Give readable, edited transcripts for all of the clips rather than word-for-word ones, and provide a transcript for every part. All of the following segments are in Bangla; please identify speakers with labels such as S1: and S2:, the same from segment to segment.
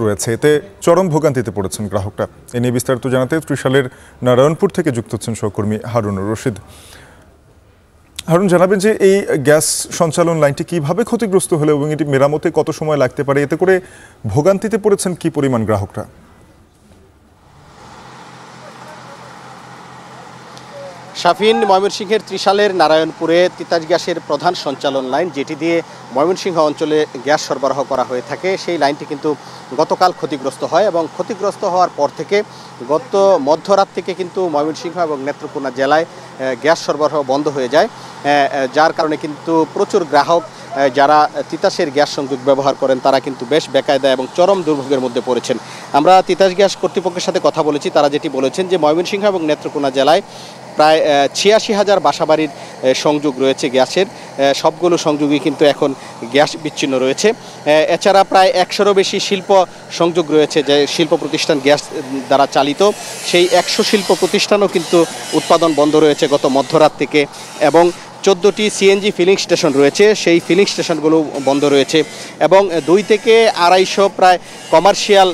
S1: রয়েছে, এতে চরম ভোগান্তিতে পড়েছেন গ্রাহকরা। এ নিয়ে বিস্তারিত জানাতে ত্রিশালের নারায়ণপুর থেকে যুক্ত হচ্ছেন সহকর্মী হারুনুর রশিদ। হারুন, জানাবেন যে এই গ্যাস সঞ্চালন লাইনটি কিভাবে ক্ষতিগ্রস্ত হলো এবং এটি মেরামতে কত সময় লাগতে পারে, এতে করে ভোগান্তিতে পড়েছেন কি পরিমাণ গ্রাহকরা?
S2: শাফিন, ময়মনসিংহের ত্রিশালের নারায়ণপুরে তিতাস গ্যাসের প্রধান সঞ্চালন লাইন, যেটি দিয়ে ময়মনসিংহ অঞ্চলে গ্যাস সরবরাহ করা হয়ে থাকে, সেই লাইনটি কিন্তু গতকাল ক্ষতিগ্রস্ত হয় এবং ক্ষতিগ্রস্ত হওয়ার পর থেকে গত মধ্যরাত থেকে কিন্তু ময়মনসিংহ এবং নেত্রকোনা জেলায় গ্যাস সরবরাহ বন্ধ হয়ে যায়, যার কারণে কিন্তু প্রচুর গ্রাহক যারা তিতাসের গ্যাস সংযোগ ব্যবহার করেন তারা কিন্তু বেশ বেকায়দা এবং চরম দুর্ভোগের মধ্যে পড়েছেন। আমরা তিতাস গ্যাস কর্তৃপক্ষের সাথে কথা বলেছি, তারা যেটি বলেছেন যে ময়মনসিংহ এবং নেত্রকোনা জেলায় প্রায় ৮৬,০০০ বাসাবাড়ির সংযোগ রয়েছে গ্যাসের, সবগুলো সংযোগই কিন্তু এখন গ্যাস বিচ্ছিন্ন রয়েছে। এছাড়া প্রায় ১০০রও বেশি শিল্প সংযোগ রয়েছে, যে শিল্প প্রতিষ্ঠান গ্যাস দ্বারা চালিত, সেই ১০০ শিল্প প্রতিষ্ঠানও কিন্তু উৎপাদন বন্ধ রয়েছে গত মধ্যরাত থেকে, এবং ১৪টি সিএনজি ফিলিং স্টেশন রয়েছে, সেই ফিলিং স্টেশনগুলো বন্ধ রয়েছে, এবং ২ থেকে ২৫০ প্রায় কমার্শিয়াল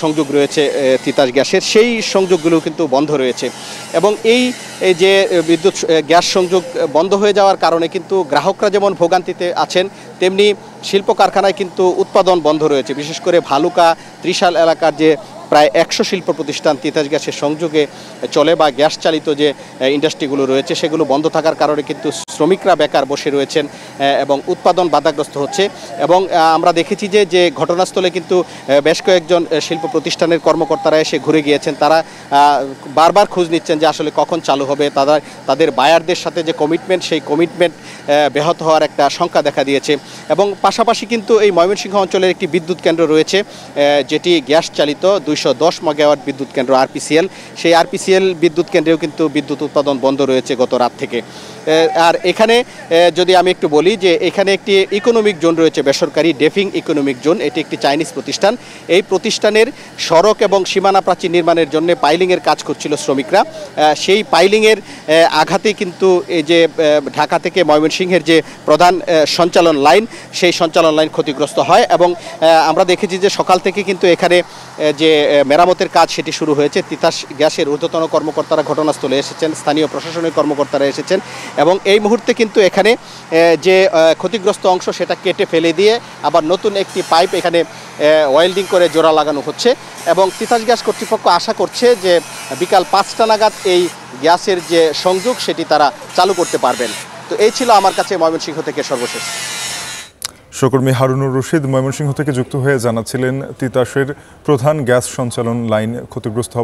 S2: সংযোগ রয়েছে তিতাস গ্যাসের, সেই সংযোগগুলো কিন্তু বন্ধ রয়েছে। এবং এই যে বিদ্যুৎ গ্যাস সংযোগ বন্ধ হয়ে যাওয়ার কারণে কিন্তু গ্রাহকরা যেমন ভোগান্তিতে আছেন, তেমনি শিল্প কারখানায় কিন্তু উৎপাদন বন্ধ রয়েছে। বিশেষ করে ভালুকা, ত্রিশাল এলাকার যে প্রায় ১০০ শিল্প প্রতিষ্ঠান তিতাস গ্যাসের সংযোগে চলে বা গ্যাস চালিত যে ইন্ডাস্ট্রিগুলো রয়েছে, সেগুলো বন্ধ থাকার কারণে কিন্তু শ্রমিকরা বেকার বসে রয়েছেন এবং উৎপাদন বাধাগ্রস্ত হচ্ছে। এবং আমরা দেখেছি যে ঘটনাস্থলে কিন্তু বেশ কয়েকজন শিল্প প্রতিষ্ঠানের কর্মকর্তারা এসে ঘুরে গিয়েছেন, তারা বারবার খোঁজ নিচ্ছেন যে আসলে কখন চালু হবে। তাদের বায়ারদের সাথে যে কমিটমেন্ট, সেই কমিটমেন্ট ব্যাহত হওয়ার একটা শঙ্কা দেখা দিয়েছে। এবং পাশাপাশি কিন্তু এই ময়মনসিংহ অঞ্চলের একটি বিদ্যুৎ কেন্দ্র রয়েছে, যেটি গ্যাস চালিত ২১০ মেগাওয়াট বিদ্যুৎ কেন্দ্র আরপিসিএল, সেই আরপিসিএল বিদ্যুৎ কেন্দ্রেও কিন্তু বিদ্যুৎ উৎপাদন বন্ধ রয়েছে গত রাত থেকে। আর এখানে যদি আমি একটু বলি যে এখানে একটি ইকোনমিক জোন রয়েছে, বেসরকারি ডেফিং ইকোনমিক জোন, এটি একটি চাইনিজ প্রতিষ্ঠান। এই প্রতিষ্ঠানের সড়ক এবং সীমানা প্রাচীর নির্মাণের জন্য পাইলিংয়ের কাজ করছিল শ্রমিকরা, সেই পাইলিংয়ের আঘাতে কিন্তু এই যে ঢাকা থেকে ময়মনসিংহের যে প্রধান সঞ্চালন লাইন, সেই সঞ্চালন লাইন ক্ষতিগ্রস্ত হয়। এবং আমরা দেখেছি যে সকাল থেকে কিন্তু এখানে যে মেরামতের কাজ সেটি শুরু হয়েছে। তিতাস গ্যাসের ঊর্ধ্বতন কর্মকর্তারা ঘটনাস্থলে এসেছেন, স্থানীয় প্রশাসনের কর্মকর্তারা এসেছেন, এবং এই মুহূর্তে কিন্তু এখানে যে ক্ষতিগ্রস্ত অংশ সেটা কেটে ফেলে দিয়ে আবার নতুন একটি পাইপ এখানে ওয়েল্ডিং করে জোড়া লাগানো হচ্ছে। এবং তিতাস গ্যাস কর্তৃপক্ষ আশা করছে যে বিকাল ৫টা নাগাদ এই গ্যাসের যে সংযোগ সেটি তারা চালু করতে পারবেন। তো এই ছিল আমার কাছে ময়মনসিংহ থেকে সর্বশেষ।
S1: সহকর্মী হারুনুর রশিদ ময়মনসিংহ থেকে যুক্ত হয়ে জানাচ্ছিলেন তিতাসের প্রধান গ্যাস সঞ্চালন লাইন ক্ষতিগ্রস্ত হবার